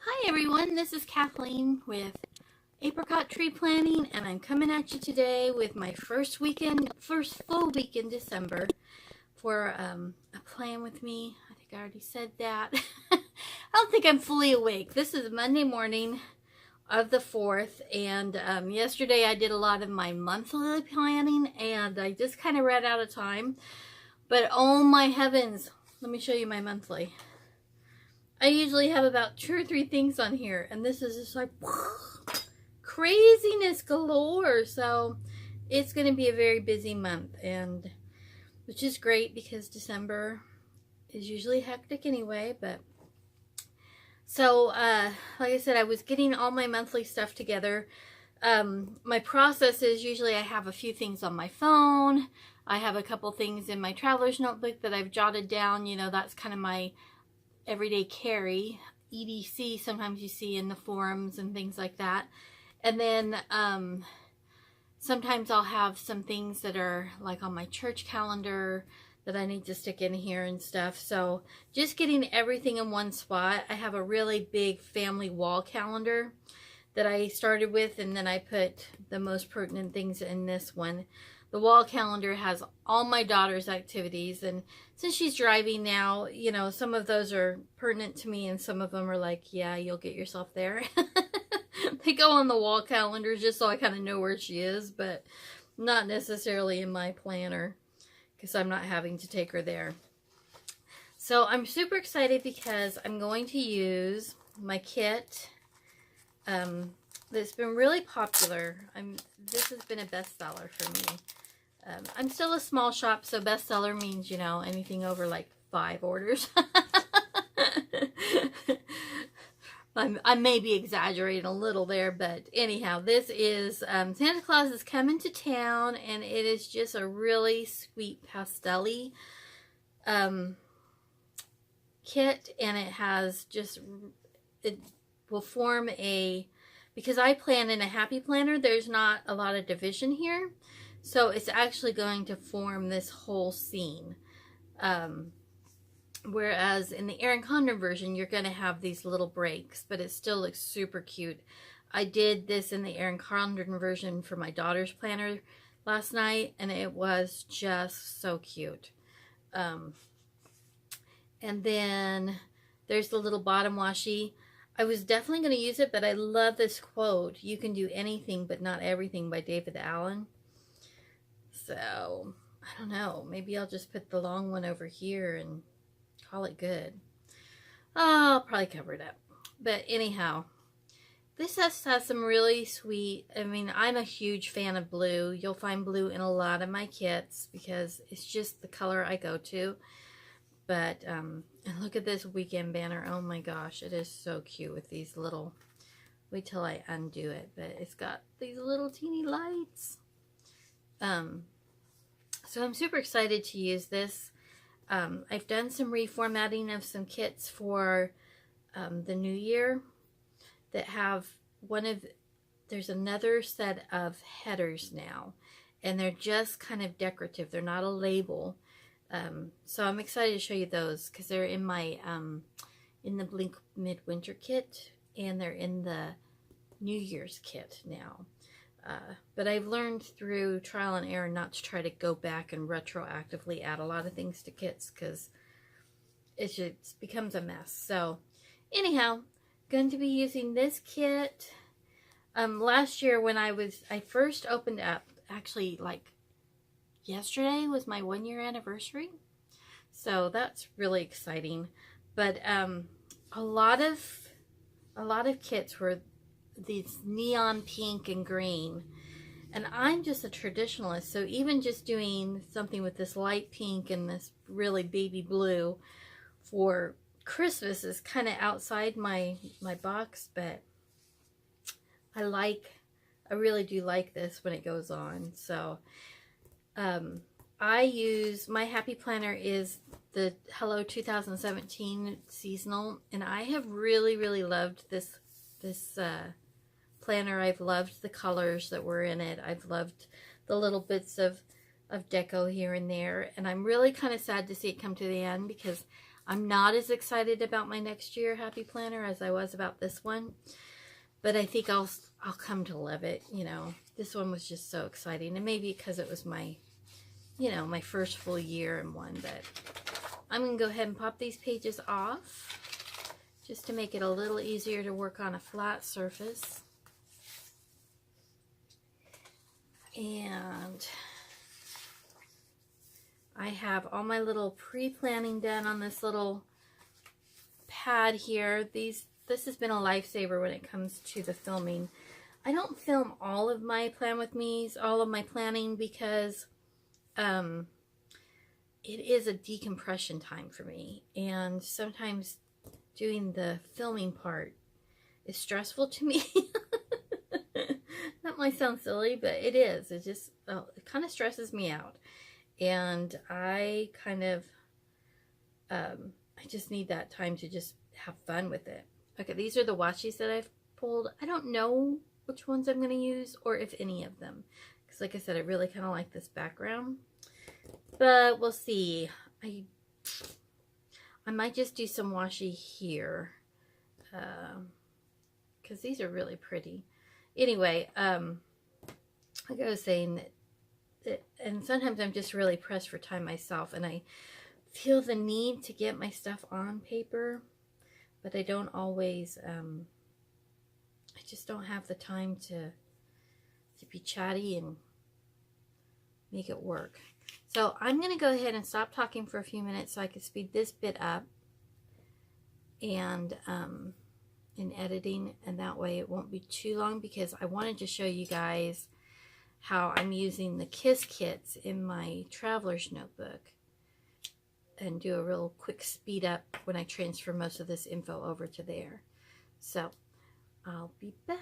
Hi everyone, this is Kathleen with Apricot Tree Planting, and I'm coming at you today with my first full week in December for a plan with me. I think I already said that. I don't think I'm fully awake. This is Monday morning of the 4th, and yesterday I did a lot of my monthly planning, and I just kind of ran out of time. But oh my heavens, let me show you my monthly. I usually have about 2 or 3 things on here, and this is just like craziness galore. So it's going to be a very busy month, and which is great because December is usually hectic anyway. But so like I said, I was getting all my monthly stuff together. My process is usually I have a few things on my phone. I have a couple things in my traveler's notebook that I've jotted down. You know, that's kind of my everyday carry, EDC, sometimes you see in the forums and things like that. And then sometimes I'll have some things that are like on my church calendar that I need to stick in here and stuff. So just getting everything in one spot. I have a really big family wall calendar that I started with, and then I put the most pertinent things in this one. The wall calendar has all my daughter's activities, and since she's driving now, you know, some of those are pertinent to me and some of them are like, yeah, you'll get yourself there. They go on the wall calendar just so I kind of know where she is, but not necessarily in my planner because I'm not having to take her there. So I'm super excited because I'm going to use my kit that's been really popular. This has been a bestseller for me. I'm still a small shop, so bestseller means, you know, anything over like 5 orders. I may be exaggerating a little there, but anyhow, this is Santa Claus is Coming to Town, and it is just a really sweet pastel-y kit, and it has just, it will form a, because I plan in a happy planner, there's not a lot of division here. So it's actually going to form this whole scene. Whereas in the Erin Condren version, you're going to have these little breaks, but it still looks super cute. I did this in the Erin Condren version for my daughter's planner last night, and it was just so cute. And then there's the little bottom washi. I was definitely going to use it, but I love this quote, "You can do anything but not everything," by David Allen. So, I don't know. Maybe I'll just put the long one over here and call it good. Oh, I'll probably cover it up. But anyhow, this has some really sweet, I mean, I'm a huge fan of blue. You'll find blue in a lot of my kits because it's just the color I go to. But, and look at this weekend banner. Oh my gosh, it is so cute with these little, wait till I undo it. But it's got these little teeny lights. So I'm super excited to use this. I've done some reformatting of some kits for the new year that have there's another set of headers now, and they're just kind of decorative. They're not a label. So I'm excited to show you those because they're in my, in the Blink Midwinter kit, and they're in the New Year's kit now. But I've learned through trial and error not to try to go back and retroactively add a lot of things to kits because it just becomes a mess. So anyhow, going to be using this kit. Last year when I first opened up, actually like yesterday was my 1-year anniversary. So that's really exciting. But a lot of kits were these neon pink and green, and I'm just a traditionalist, so even just doing something with this light pink and this really baby blue for Christmas is kind of outside my box, but I really do like this when it goes on. So I use, my happy planner is the Hello 2017 seasonal, and I have really loved this planner. I've loved the colors that were in it. I've loved the little bits of deco here and there, and I'm really kind of sad to see it come to the end because I'm not as excited about my next year Happy Planner as I was about this one, but I think I'll come to love it. You know, this one was just so exciting, and maybe because it was my, you know, my first full year in one. But I'm gonna go ahead and pop these pages off just to make it a little easier to work on a flat surface. And I have all my little pre-planning done on this little pad here. This has been a lifesaver when it comes to the filming. I don't film all of my Plan With Me's, all of my planning, because it is a decompression time for me. And sometimes doing the filming part is stressful to me. That might sound silly, but it is. It just, it kind of stresses me out. And I kind of, I just need that time to just have fun with it. Okay, these are the washis that I've pulled. I don't know which ones I'm going to use, or if any of them. Because like I said, I really kind of like this background. But we'll see. I might just do some washi here. Because these are really pretty. Anyway, like I was saying, and sometimes I'm just really pressed for time myself, and I feel the need to get my stuff on paper, but I don't always, I just don't have the time to be chatty and make it work. So I'm going to go ahead and stop talking for a few minutes so I can speed this bit up and in editing, and that way it won't be too long, because I wanted to show you guys how I'm using the Kiss kits in my traveler's notebook, and do a real quick speed up when I transfer most of this info over to there. So I'll be back.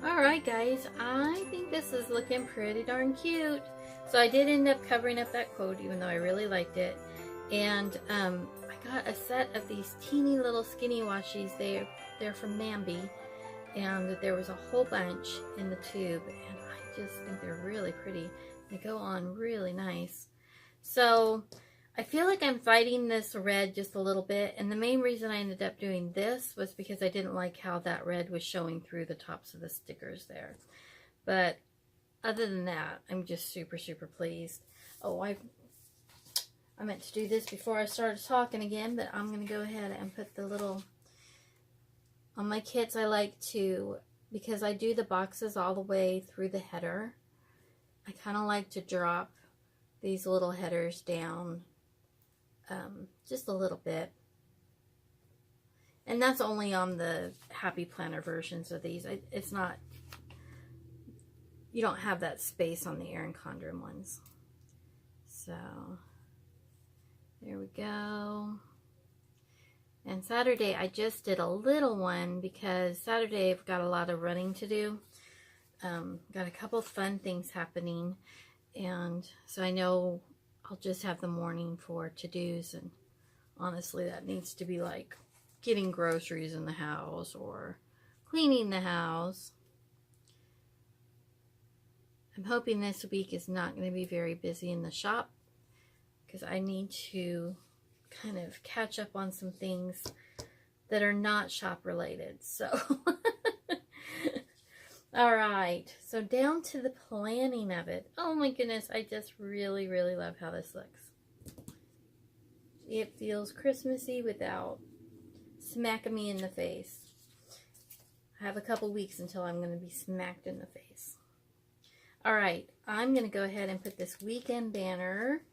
Alright guys, I think this is looking pretty darn cute. So I did end up covering up that quote, even though I really liked it. And I got a set of these teeny little skinny washies. They're from Mambi. And there was a whole bunch in the tube. And I just think they're really pretty. They go on really nice. So I feel like I'm fighting this red just a little bit, and the main reason I ended up doing this was because I didn't like how that red was showing through the tops of the stickers there. But other than that, I'm just super, super pleased. Oh, I meant to do this before I started talking again, but I'm going to go ahead and put the little, on my kits I like to, because I do the boxes all the way through the header, I kind of like to drop these little headers down just a little bit. And that's only on the Happy Planner versions of these. It's not, you don't have that space on the Erin Condren ones. So There we go. And Saturday, I just did a little one because Saturday I've got a lot of running to do. Got a couple fun things happening. And so I know I'll just have the morning for to-dos. And honestly, that needs to be like getting groceries in the house or cleaning the house. I'm hoping this week is not going to be very busy in the shop because I need to kind of catch up on some things that are not shop related. So, all right. So down to the planning of it. Oh my goodness. I just really, really love how this looks. It feels Christmassy without smacking me in the face. I have a couple weeks until I'm going to be smacked in the face. All right. I'm going to go ahead and put this weekend banner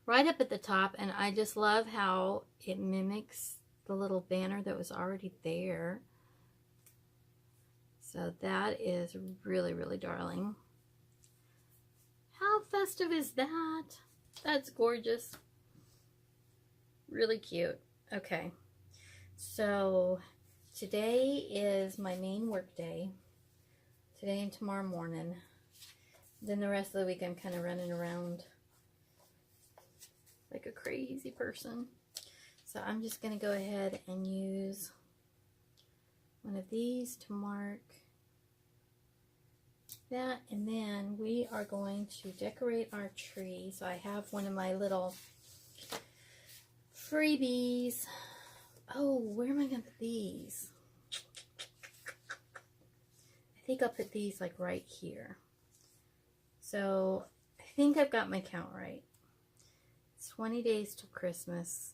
right up at the top, and I just love how it mimics the little banner that was already there. So that is really, really darling. How festive is that? That's gorgeous. Really cute. Okay. So today is my main work day. Today and tomorrow morning. Then the rest of the week I'm kind of running around like a crazy person. So I'm just going to go ahead and use one of these to mark that. And then we are going to decorate our tree. So I have one of my little freebies. Oh, where am I going to put these? I think I'll put these like right here. So I think I've got my count right. 20 days till Christmas.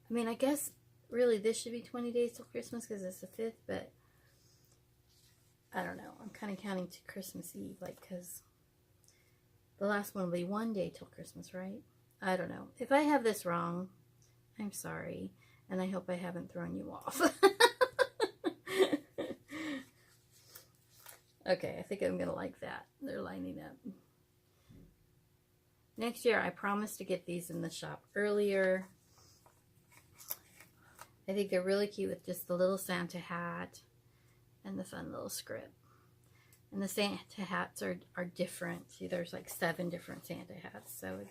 I mean, I guess really this should be 20 days till Christmas because it's the 5th, but I don't know. I'm kind of counting to Christmas Eve, like, because the last one will be 1 day till Christmas, right? I don't know. If I have this wrong, I'm sorry, and I hope I haven't thrown you off. Okay, I think I'm going to like that. They're lining up. Next year, I promise to get these in the shop earlier. I think they're really cute with just the little Santa hat and the fun little script. And the Santa hats are different. See, there's like 7 different Santa hats, so it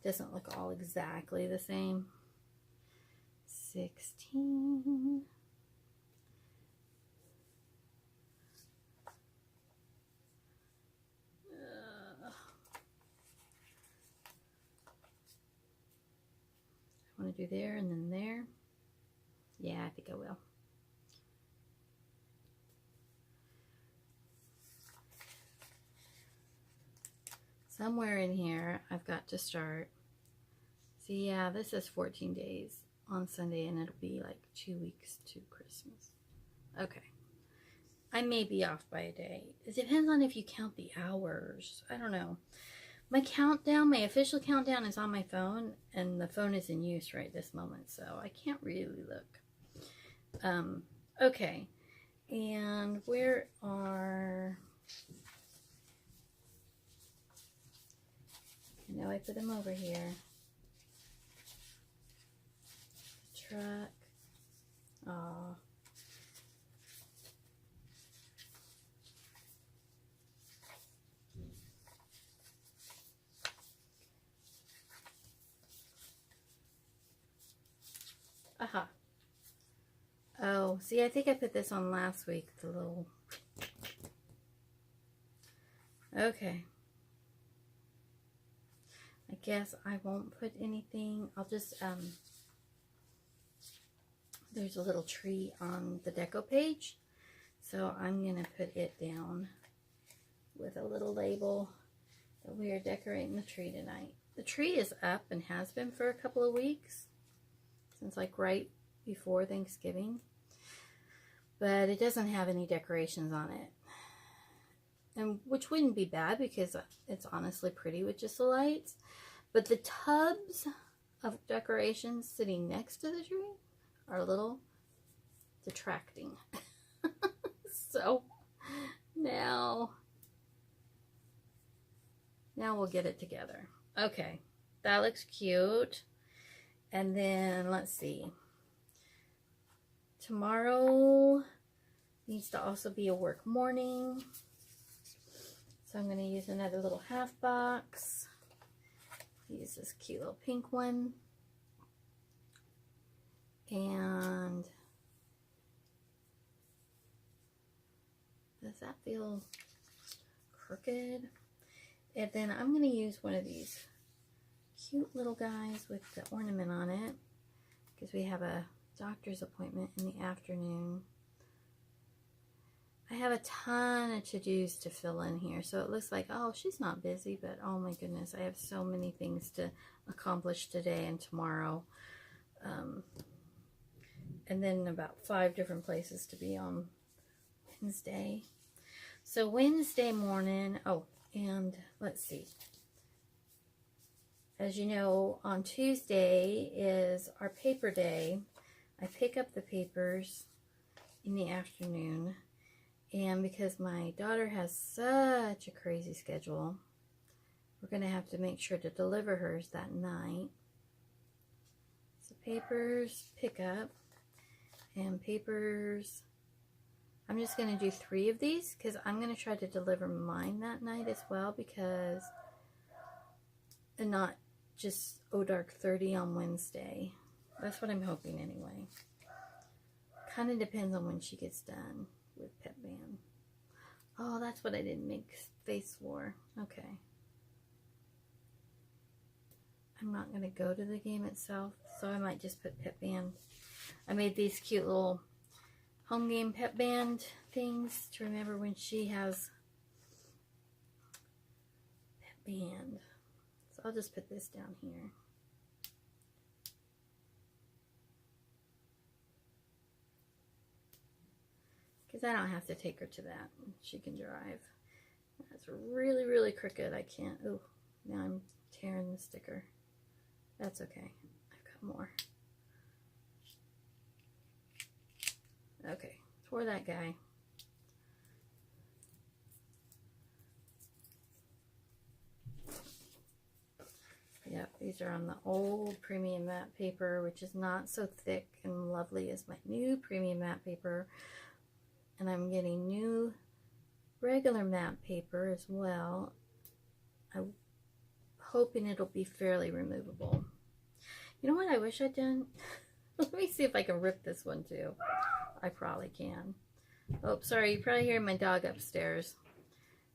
doesn't look all exactly the same. 16. I want to do there and then there. Yeah, I think I will. Somewhere in here, I've got to start. See, yeah, this is 14 days on Sunday, and it'll be like 2 weeks to Christmas. Okay. I may be off by a day. It depends on if you count the hours. I don't know. My countdown, my official countdown is on my phone, and the phone is in use right this moment, so I can't really look. Okay, and where are, I know I put them over here. The truck. Aw. Aha. Oh, see, I think I put this on last week, the little... Okay. I guess I won't put anything. I'll just, there's a little tree on the deco page, so I'm going to put it down with a little label that we are decorating the tree tonight. The tree is up and has been for a couple of weeks. Since like right before Thanksgiving, but it doesn't have any decorations on it, and which wouldn't be bad because it's honestly pretty with just the lights, but the tubs of decorations sitting next to the tree are a little detracting. So now Now we'll get it together. Okay, that looks cute. And then let's see. Tomorrow needs to also be a work morning. So I'm going to use another little half box. Use this cute little pink one. And does that feel crooked? And then I'm going to use one of these cute little guys with the ornament on it, because we have a doctor's appointment in the afternoon. I have a ton of to-dos to fill in here, so it looks like, oh, she's not busy, but oh my goodness, I have so many things to accomplish today and tomorrow. And then about 5 different places to be on Wednesday. So Wednesday morning, oh, and let's see. As you know, on Tuesday is our paper day. I pick up the papers in the afternoon. And because my daughter has such a crazy schedule, we're going to have to make sure to deliver hers that night. So papers, pick up, and papers. I'm just going to do 3 of these because I'm going to try to deliver mine that night as well, because, and not just dark 30 on Wednesday. That's what I'm hoping anyway. Kind of depends on when she gets done with Pet Band. Oh, that's what I didn't make space for. Okay. I'm not going to go to the game itself, so I might just put Pet Band. I made these cute little home game Pet Band things to remember when she has Pet Band. So I'll just put this down here. Because I don't have to take her to that. She can drive. That's really, really crooked. I can't. Oh, now I'm tearing the sticker. That's okay. I've got more. Okay, for that guy. Yep, these are on the old premium matte paper, which is not so thick and lovely as my new premium matte paper. And I'm getting new regular matte paper as well. I'm hoping it'll be fairly removable. You know what I wish I'd done? Let me see if I can rip this one too. I probably can. Oh, sorry, you probably hear my dog upstairs.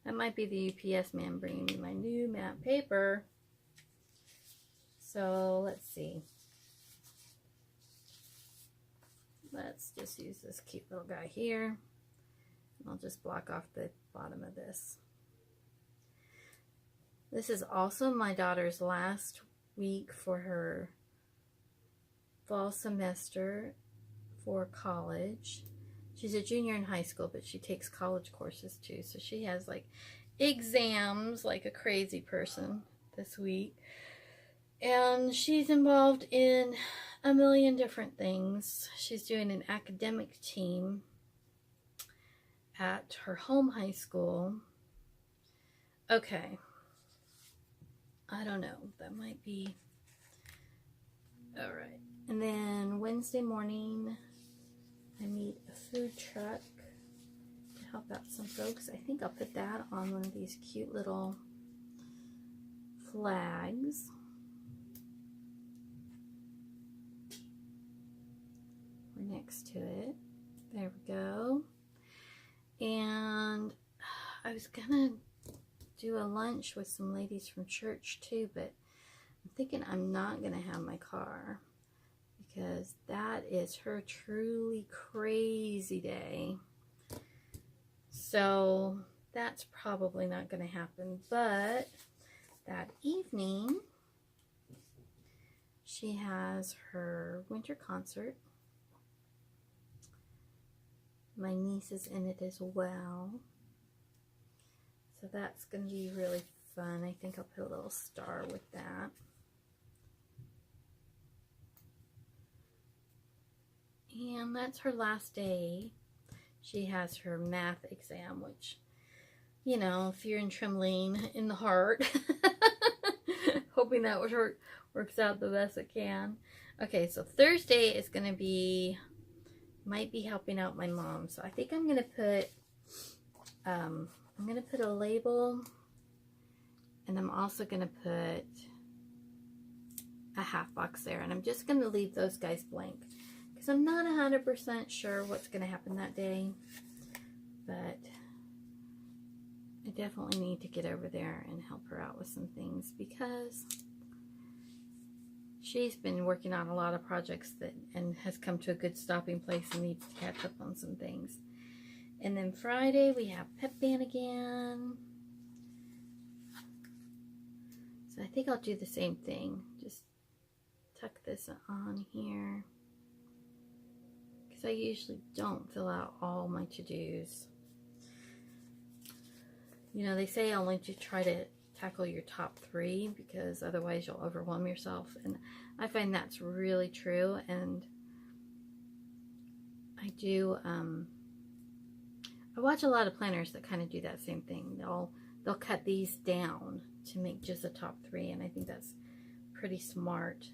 That might be the UPS man bringing me my new matte paper. So let's see. Let's just use this cute little guy here. I'll just block off the bottom of this. This is also my daughter's last week for her fall semester for college. She's a junior in high school, but she takes college courses too. So she has like exams like a crazy person this week. And she's involved in a million different things. She's doing an academic team at her home high school. Okay. I don't know. That might be... Alright. And then Wednesday morning, I meet a food truck to help out some folks. I think I'll put that on one of these cute little flags. We're next to it. There we go. And I was gonna do a lunch with some ladies from church too, but I'm thinking I'm not gonna have my car because that is her truly crazy day. So that's probably not gonna happen, but that evening she has her winter concert. My niece is in it as well. So that's going to be really fun. I think I'll put a little star with that. And that's her last day. She has her math exam, which you know, fear and trembling in the heart. Hoping that works out the best it can. Okay, so Thursday is going to be, might be helping out my mom. So I think I'm going to put, a label, and I'm also going to put a half box there. And I'm just going to leave those guys blank because I'm not 100% sure what's going to happen that day. But I definitely need to get over there and help her out with some things because she's been working on a lot of projects and has come to a good stopping place and needs to catch up on some things. And then Friday we have pep band again. So I think I'll do the same thing. Just tuck this on here because I usually don't fill out all my to-dos. You know, they say only to try to tackle your top 3 because otherwise you'll overwhelm yourself. And I find that's really true. And I do, I watch a lot of planners that kind of do that same thing. They'll cut these down to make just a top 3. And I think that's pretty smart.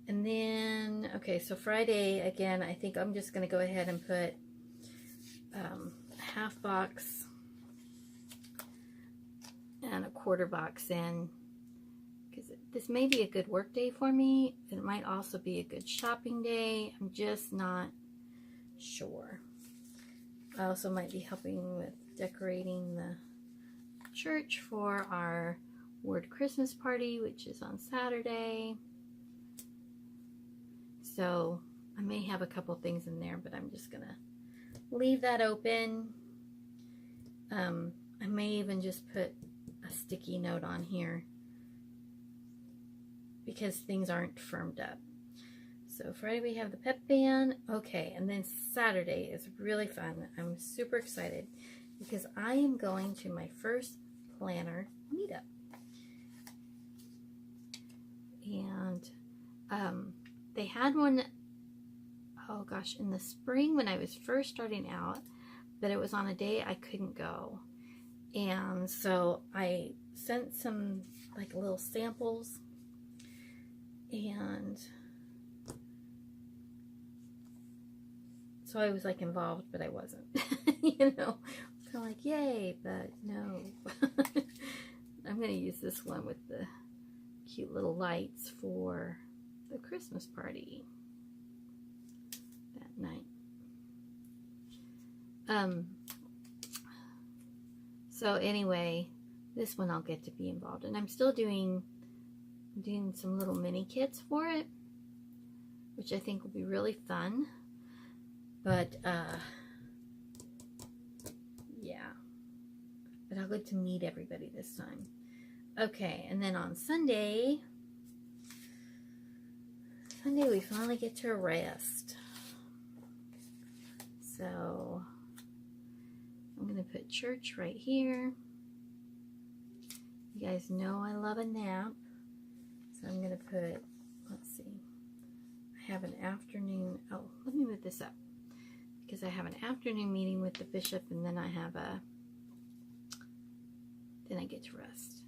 And then, okay, so Friday, again, I think I'm just going to go ahead and put a half box and a quarter box in because this may be a good work day for me. It might also be a good shopping day. I'm just not sure. I also might be helping with decorating the church for our Word Christmas party, which is on Saturday. So I may have a couple things in there, but I'm just gonna leave that open. I may even just put a sticky note on here because things aren't firmed up. So Friday we have the pep band. Okay, and then Saturday is really fun. I'm super excited because I am going to my first planner meetup. And they had one, oh gosh, in the spring when I was first starting out, but it was on a day I couldn't go. And so I sent some like little samples, and so I was like involved, but I wasn't, you know, kind of like, yay, but no. I'm going to use this one with the cute little lights for the Christmas party that night. So anyway, this one I'll get to be involved in. I'm still doing some little mini kits for it, which I think will be really fun. But yeah, but I'll get to meet everybody this time. Okay, and then on Sunday we finally get to rest. So I'm going to put church right here. You guys know I love a nap. So I'm going to put, let's see, I have an afternoon, oh, let me move this up. Because I have an afternoon meeting with the bishop, and then I have then I get to rest.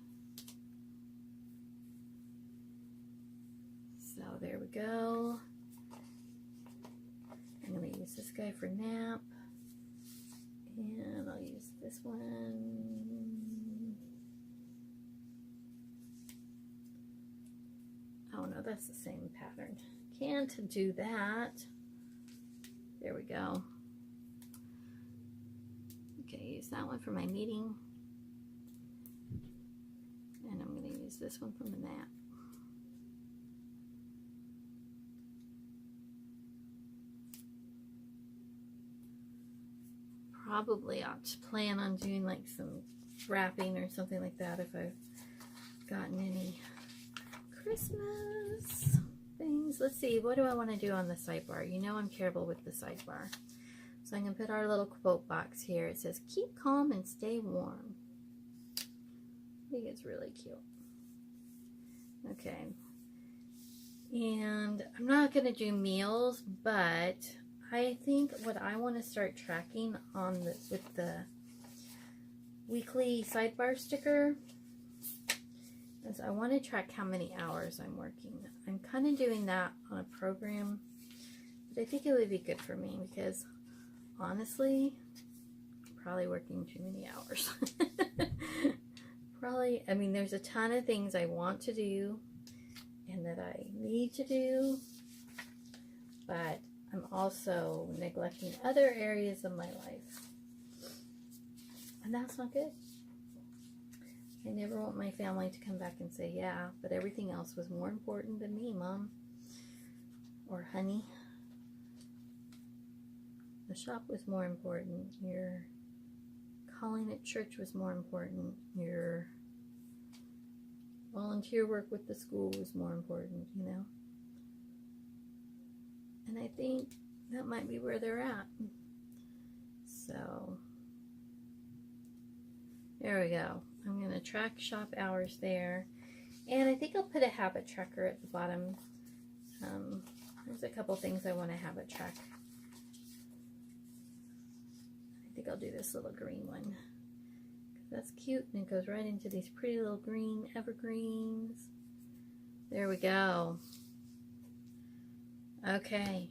So there we go. I'm going to use this guy for nap. And I'll use this one. Oh no, that's the same pattern. Can't do that. There we go. Okay, use that one for my meeting. And I'm going to use this one from the nap. Probably ought to plan on doing like some wrapping or something like that if I've gotten any Christmas things. Let's see, what do I want to do on the sidebar? You know I'm terrible with the sidebar. So I'm going to put our little quote box here. It says, keep calm and stay warm. I think it's really cute. Okay. And I'm not going to do meals, but I think what I want to start tracking on with the weekly sidebar sticker. Is I want to track how many hours I'm working. I'm kind of doing that on a program, but I think it would be good for me because honestly, I'm probably working too many hours. Probably, I mean, there's a ton of things I want to do and that I need to do, but I'm also neglecting other areas of my life, and that's not good. I never want my family to come back and say, yeah, but everything else was more important than me, Mom. Or honey. The shop was more important. Your calling at church was more important. Your volunteer work with the school was more important, you know. And I think that might be where they're at. So, there we go. I'm going to track shop hours there. And I think I'll put a habit tracker at the bottom. There's a couple things I want to habit track. I think I'll do this little green one. That's cute, and it goes right into these pretty little green evergreens. There we go. Okay.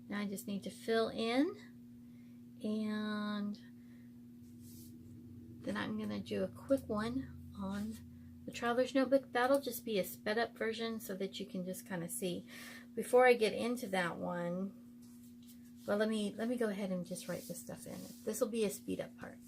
Now I just need to fill in, and then I'm going to do a quick one on the Traveler's Notebook. That'll just be a sped up version so that you can just kind of see. Before I get into that one, well, let me go ahead and just write this stuff in. This will be a speed up part.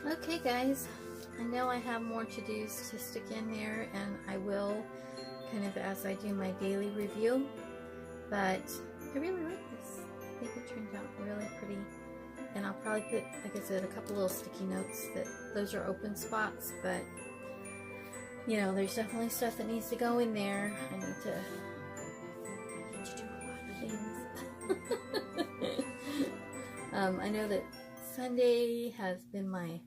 Okay guys, I know I have more to-dos to stick in there, and I will kind of as I do my daily review, but I really like this. I think it turned out really pretty, and I'll probably put, like I said, a couple little sticky notes that those are open spots, but you know, there's definitely stuff that needs to go in there. I need to do a lot of things. I know that Sunday has been my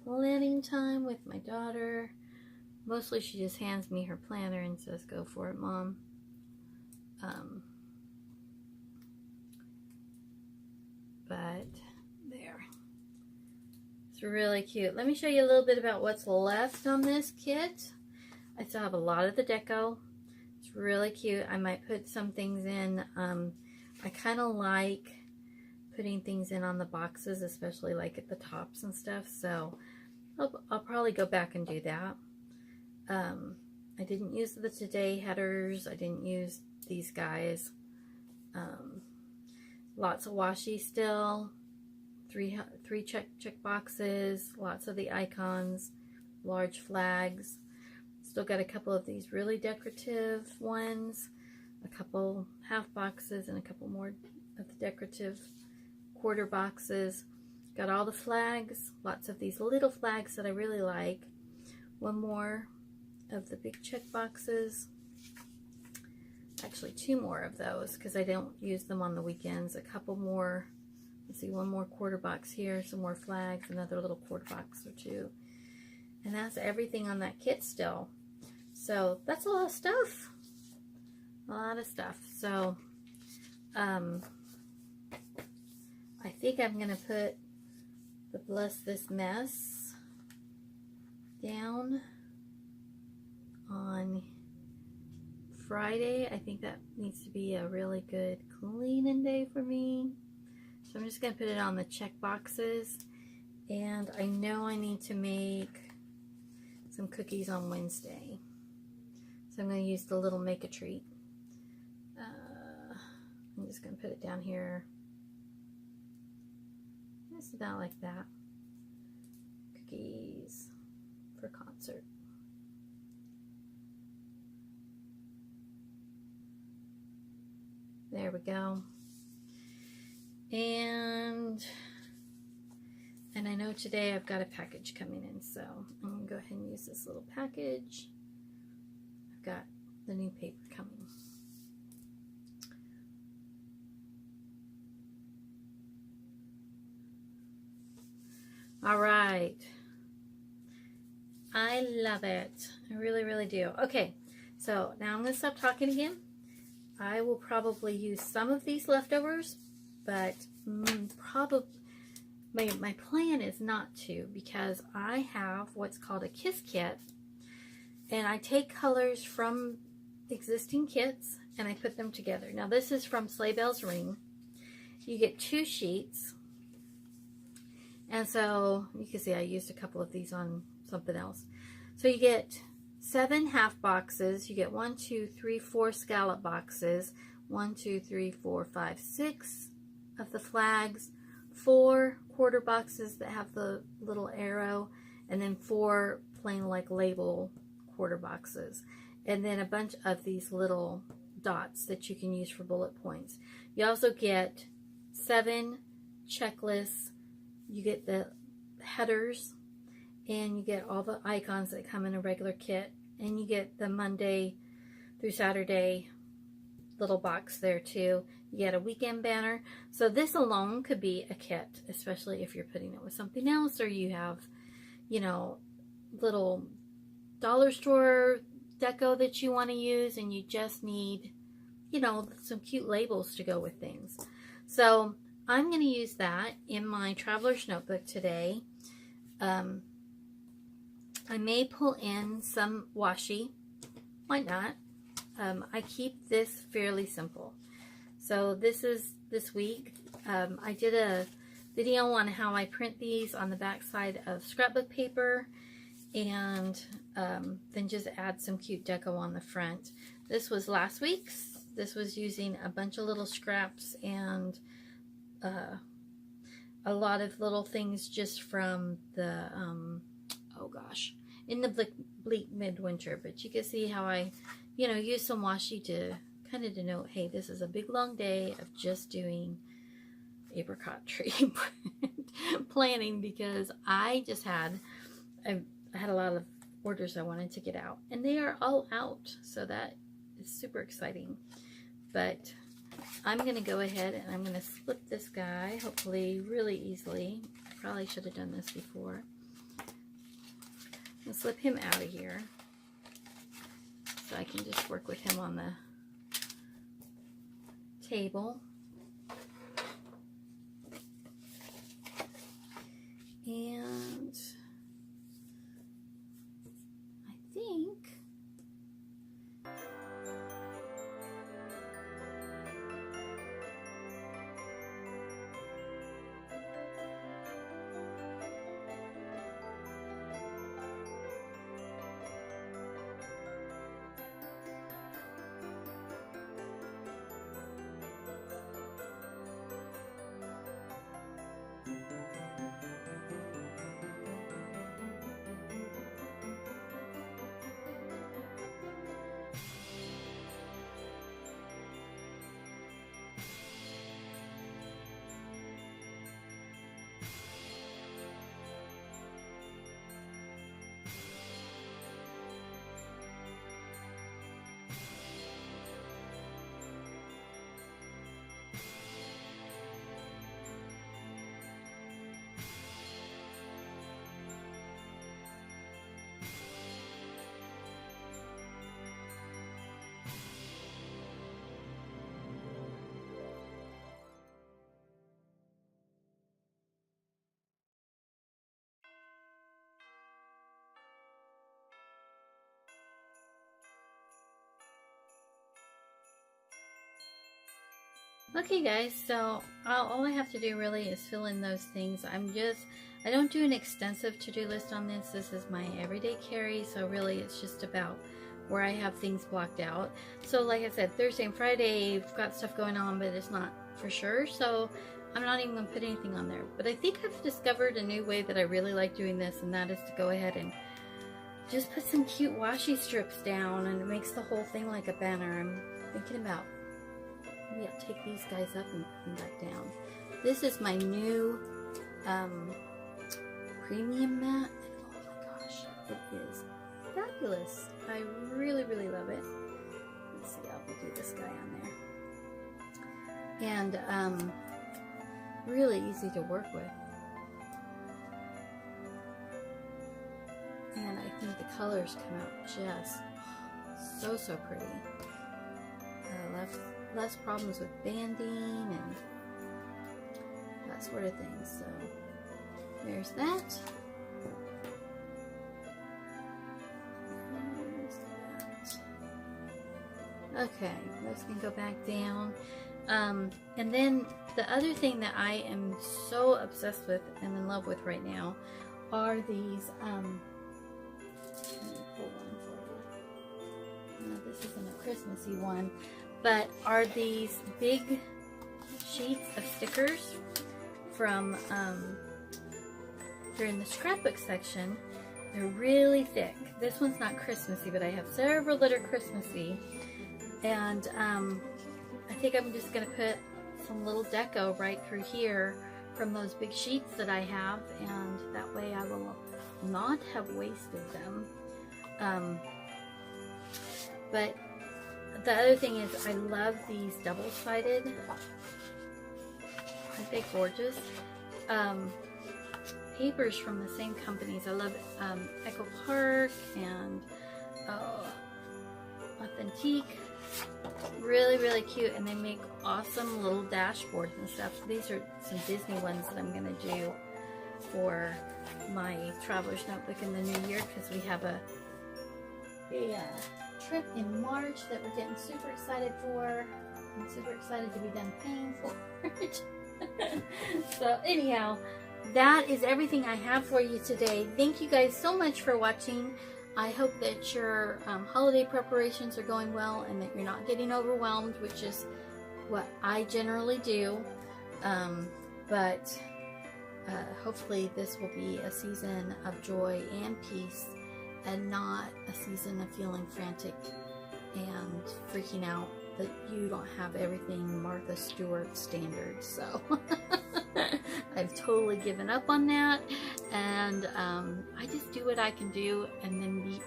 planning time with my daughter. Mostly she just hands me her planner and says, go for it, Mom. But there. It's really cute. Let me show you a little bit about what's left on this kit. I still have a lot of the deco. It's really cute. I might put some things in. I kind of like putting things in on the boxes, especially like at the tops and stuff, so I'll probably go back and do that. I didn't use the today headers. I didn't use these guys. Lots of washi still. Three check boxes. Lots of the icons. Large flags. Still got a couple of these really decorative ones. A couple half boxes and a couple more of the decorative quarter boxes. Got all the flags, lots of these little flags that I really like. One more of the big check boxes. Actually, two more of those because I don't use them on the weekends. A couple more. Let's see, one more quarter box here, some more flags, another little quarter box or two. And that's everything on that kit still. So that's a lot of stuff. A lot of stuff. So, I think I'm going to put the Bless This Mess down on Friday. I think that needs to be a really good cleaning day for me. So I'm just going to put it on the check boxes. And I know I need to make some cookies on Wednesday. So I'm going to use the little Make a Treat. I'm just going to put it down here. Just about like that. Cookies for concert. There we go. And I know today I've got a package coming in, so I'm going to go ahead and use this little package. I've got the new paper coming. All right. I love it. I really, really do. Okay, so now I'm going to stop talking again. I will probably use some of these leftovers, but probably my plan is not to, because I have what's called a kiss kit, and I take colors from existing kits and I put them together. Now this is from Sleigh Bells Ring. You get 2 sheets, and so you can see I used a couple of these on something else. So you get 7 half boxes. You get 1, 2, 3, 4 scallop boxes. 1, 2, 3, 4, 5, 6 of the flags. 4 quarter boxes that have the little arrow, and then 4 plain like label quarter boxes, and then a bunch of these little dots that you can use for bullet points. You also get 7 checklists. You get the headers, and you get all the icons that come in a regular kit, and you get the Monday through Saturday little box there too. You get a weekend banner. So this alone could be a kit, especially if you're putting it with something else, or you have, you know, little dollar store deco that you want to use, and you just need, you know, some cute labels to go with things. So I'm going to use that in my traveler's notebook today. I may pull in some washi. Why not? I keep this fairly simple. So this is this week. I did a video on how I print these on the back side of scrapbook paper, and then just add some cute deco on the front. This was last week's. This was using a bunch of little scraps and a lot of little things just from the, oh gosh, in the bleak midwinter. But you can see how I, you know, use some washi to kind of denote, hey, this is a big long day of just doing apricot tree planning, because I just had, I had a lot of orders I wanted to get out, and they are all out, so that is super exciting. But I'm going to go ahead and I'm going to slip this guy, hopefully really easily. I probably should have done this before. I'm going to slip him out of here so I can just work with him on the table. And I think okay guys, so all I have to do really is fill in those things. I don't do an extensive to-do list on this. This is my everyday carry, so really it's just about where I have things blocked out. So like I said, Thursday and Friday, I've got stuff going on, but it's not for sure. So I'm not even going to put anything on there. But I think I've discovered a new way that I really like doing this, and that is to go ahead and just put some cute washi strips down, and it makes the whole thing like a banner. I'm thinking about maybe I'll take these guys up and put them back down. This is my new premium mat. And oh my gosh, it is fabulous. I really, really love it. Let's see, I'll do this guy on there. And really easy to work with. And I think the colors come out just so pretty. Less problems with banding and that sort of thing. So there's that. Okay, those can go back down. And then the other thing that I am so obsessed with and in love with right now are these, let me pull one for you. No, this isn't a Christmassy one, but are these big sheets of stickers from, they're in the scrapbook section. They're really thick. This one's not Christmassy, but I have several that are Christmassy. And I think I'm just going to put some little deco right through here from those big sheets that I have, and that way I will not have wasted them. But the other thing is I love these double-sided. Aren't they gorgeous? Papers from the same companies. I love Echo Park and Authentique. Really, really cute, and they make awesome little dashboards and stuff. These are some Disney ones that I'm going to do for my Traveler's Notebook in the new year, because we have a trip in March that we're getting super excited for. I'm super excited to be done paying for it. So anyhow, that is everything I have for you today. Thank you guys so much for watching. I hope that your holiday preparations are going well and that you're not getting overwhelmed, which is what I generally do. But hopefully this will be a season of joy and peace, and not a season of feeling frantic and freaking out that you don't have everything Martha Stewart standard. So I've totally given up on that, and I just do what I can do, and then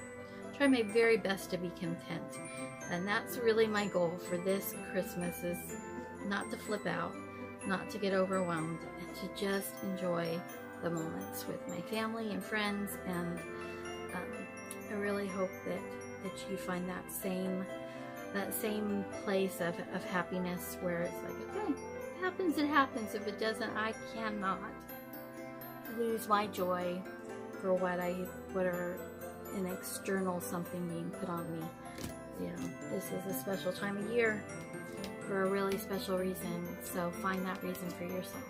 try my very best to be content. And that's really my goal for this Christmas, is not to flip out, not to get overwhelmed, and to just enjoy the moments with my family and friends. And I really hope that you find that same place of happiness, where it's like, okay, if it happens, it happens. If it doesn't, I cannot lose my joy for whatever an external something being put on me. You know, this is a special time of year for a really special reason, so find that reason for yourself.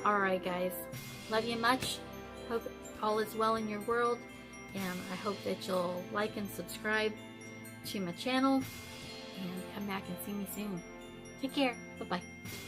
Alright guys, love you much. Hope all is well in your world, and I hope that you'll like and subscribe to my channel and come back and see me soon. Take care. Bye-bye.